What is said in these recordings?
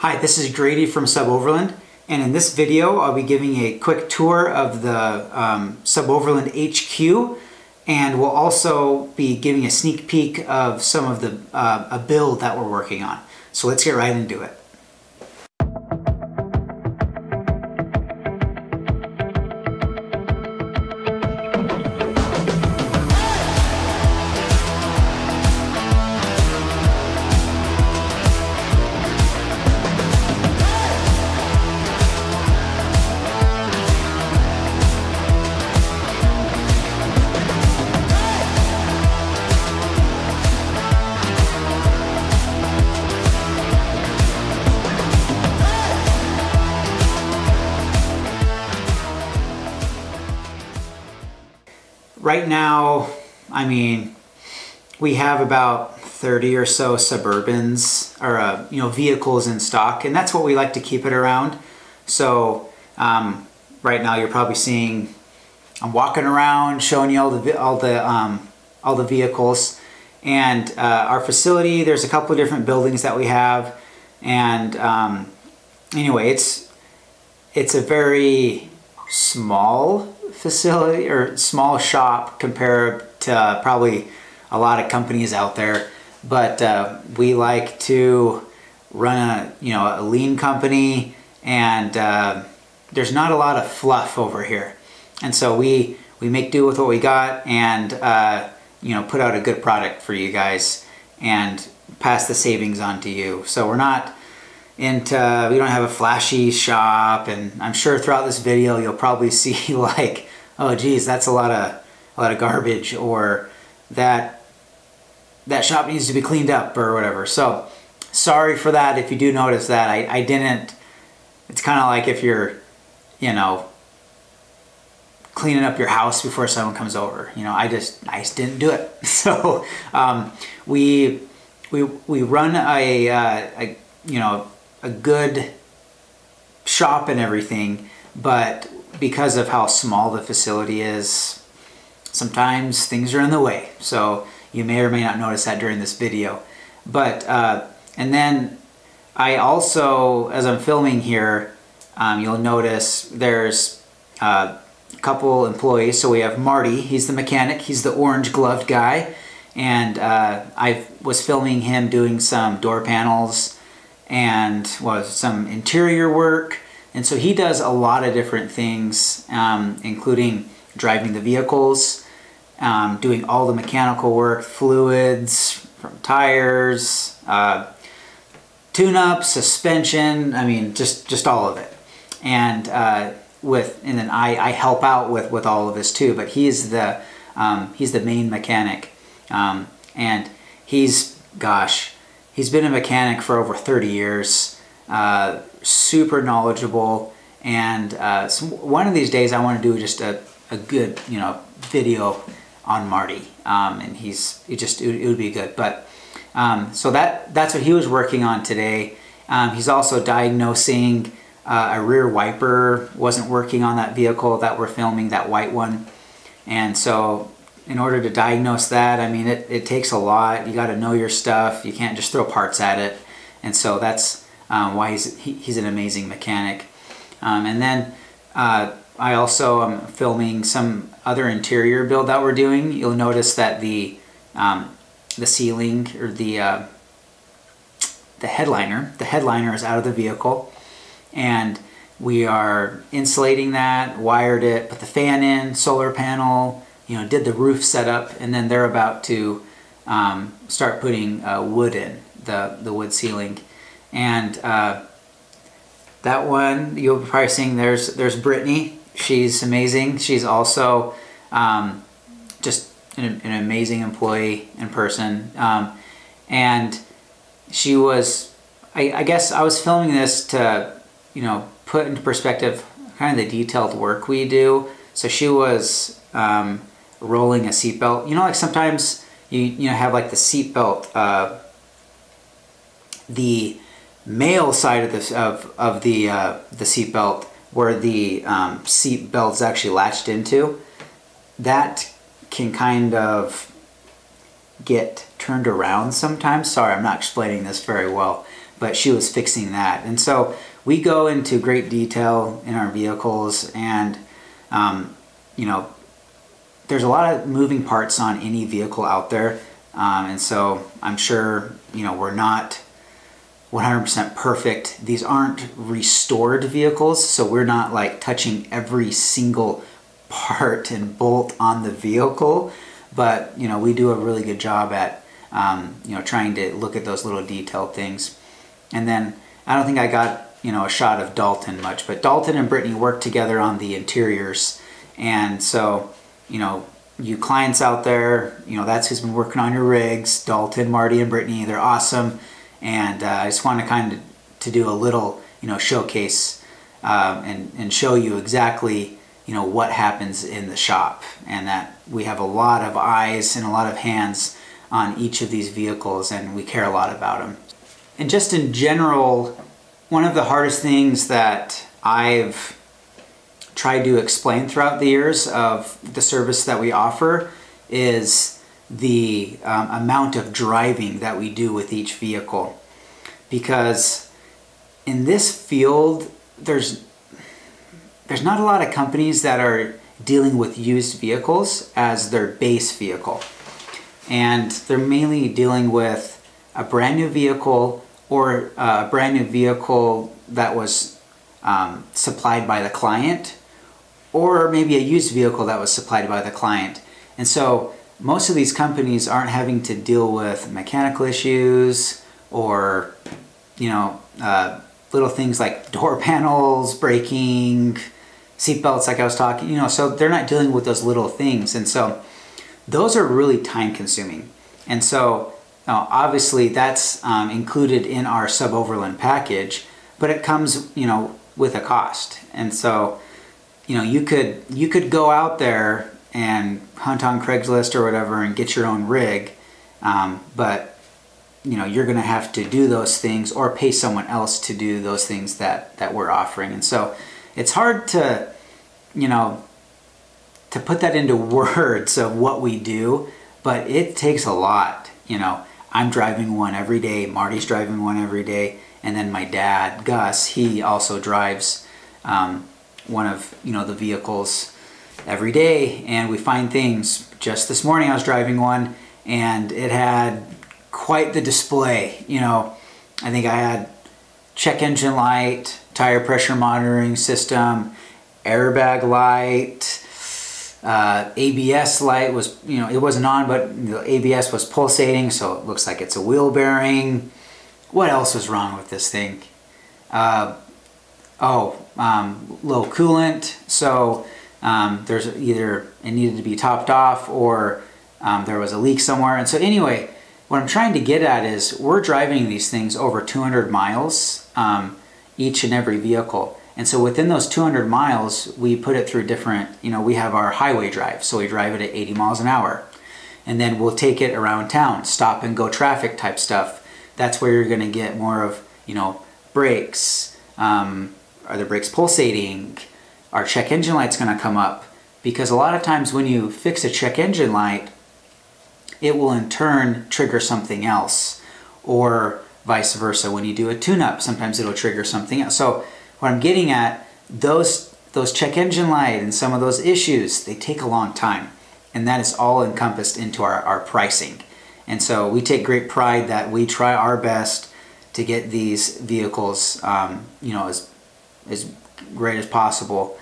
Hi, this is Grady from SUBOVERLAND, and in this video I'll be giving a quick tour of the SUBOVERLAND HQ, and we'll also be giving a sneak peek of some of the a build that we're working on. So let's get right into it. Right now, I mean, we have about 30 or so Suburbans or vehicles in stock, and that's what we like to keep it around. So right now you're probably seeing I'm walking around showing you all the vehicles, and our facility. There's a couple of different buildings that we have, and anyway, it's a very small facility or small shop compared to probably a lot of companies out there, but we like to run a lean company, and there's not a lot of fluff over here, and so we make do with what we got, and put out a good product for you guys and pass the savings on to you. So we're not into, we don't have a flashy shop, and I'm sure throughout this video you'll probably see like, oh geez, that's a lot of garbage, or that shop needs to be cleaned up or whatever. So sorry for that if you do notice that. I didn't. It's kind of like if you're cleaning up your house before someone comes over. I just didn't do it. So we run a good shop and everything, but because of how small the facility is, sometimes things are in the way. So you may or may not notice that during this video. But and then I also, as I'm filming here, you'll notice there's a couple employees. So we have Marty, he's the mechanic, he's the orange gloved guy, and I was filming him doing some door panels and some interior work, and so he does a lot of different things, including driving the vehicles, doing all the mechanical work, fluids from tires, tune-up, suspension, I mean just all of it. And then I help out with all of this too, but he's the main mechanic, and he's been a mechanic for over 30 years, super knowledgeable, and so one of these days I want to do just a good video on Marty, and it would be good. But so that's what he was working on today. He's also diagnosing a rear wiper wasn't working on that vehicle that we're filming, that white one, and so in order to diagnose that, I mean, it takes a lot. You got to know your stuff. You can't just throw parts at it. And so that's why he's an amazing mechanic. And then I also am filming some other interior build that we're doing. You'll notice that the ceiling, or the headliner is out of the vehicle, and we are insulating that, wired it, put the fan in, solar panel, did the roof setup, and then they're about to start putting wood in, the wood ceiling. And that one, you'll be probably seeing, there's Brittany. She's amazing. She's also just an amazing employee in person. And she was, I guess I was filming this to, put into perspective kind of the detailed work we do. So she was rolling a seatbelt. Like sometimes you have like the seatbelt, the male side of the seatbelt, where the seat belt's actually latched into. That can kind of get turned around sometimes. Sorry, I'm not explaining this very well, but she was fixing that. And so we go into great detail in our vehicles, and you know, there's a lot of moving parts on any vehicle out there, and so I'm sure, you know, we're not 100% perfect. These aren't restored vehicles, so we're not like touching every single part and bolt on the vehicle, but you know, we do a really good job at you know, trying to look at those little detailed things. And then I don't think I got, you know, a shot of Dalton much, but Dalton and Brittany work together on the interiors. And so, you know, you clients out there, you know, that's who's been working on your rigs. Dalton, Marty, and Brittany, they're awesome. And I just want to kind of to do a little, you know, showcase and show you exactly, you know, what happens in the shop, and that we have a lot of eyes and a lot of hands on each of these vehicles, and we care a lot about them. And just in general, one of the hardest things that I've tried to explain throughout the years of the service that we offer is the amount of driving that we do with each vehicle. Because in this field, there's not a lot of companies that are dealing with used vehicles as their base vehicle. And they're mainly dealing with a brand new vehicle, or a brand new vehicle that was supplied by the client, or maybe a used vehicle that was supplied by the client. And so most of these companies aren't having to deal with mechanical issues, or, you know, little things like door panels breaking, seatbelts like I was talking, you know, so they're not dealing with those little things. And so those are really time consuming. And so obviously that's included in our Suboverland package, but it comes, you know, with a cost. And so, you know, you could go out there and hunt on Craigslist or whatever and get your own rig, but you know, you're going to have to do those things or pay someone else to do those things that we're offering. And so it's hard to, you know, to put that into words of what we do, but it takes a lot. You know, I'm driving one every day, Marty's driving one every day, and then my dad, Gus, he also drives one of, you know, the vehicles every day, and we find things. Just this morning I was driving one, and it had quite the display. You know, I think I had check engine light, tire pressure monitoring system, airbag light, ABS light was, you know, it wasn't on, but the ABS was pulsating, so it looks like it's a wheel bearing. What else was wrong with this thing? Low coolant, so there's either it needed to be topped off, or there was a leak somewhere. And so anyway, what I'm trying to get at is we're driving these things over 200 miles each and every vehicle. And so within those 200 miles, we put it through different, you know, we have our highway drive. So we drive it at 80 miles an hour. And then we'll take it around town, stop and go traffic type stuff. That's where you're going to get more of, you know, brakes. Are the brakes pulsating? Our check engine light's going to come up. Because a lot of times when you fix a check engine light, it will in turn trigger something else. Or vice versa. When you do a tune-up, sometimes it'll trigger something else. So what I'm getting at, those check engine light and some of those issues, they take a long time. And that is all encompassed into our pricing. And so we take great pride that we try our best to get these vehicles, you know, as great as possible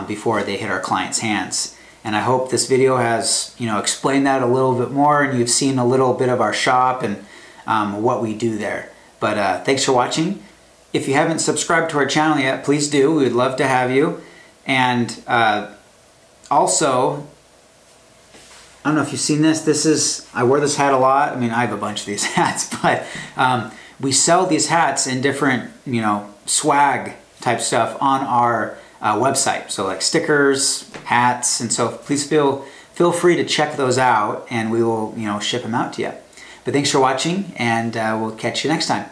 before they hit our clients' hands. And I hope this video has, you know, explained that a little bit more, and you've seen a little bit of our shop and what we do there. But thanks for watching. If you haven't subscribed to our channel yet, please do. We would love to have you. And also, I don't know if you've seen this. This is, I wear this hat a lot. I mean, I have a bunch of these hats, but we sell these hats in different, you know, swag type stuff on our website. So like stickers, hats, and so please feel free to check those out, and we will, you know, ship them out to you. But thanks for watching, and we'll catch you next time.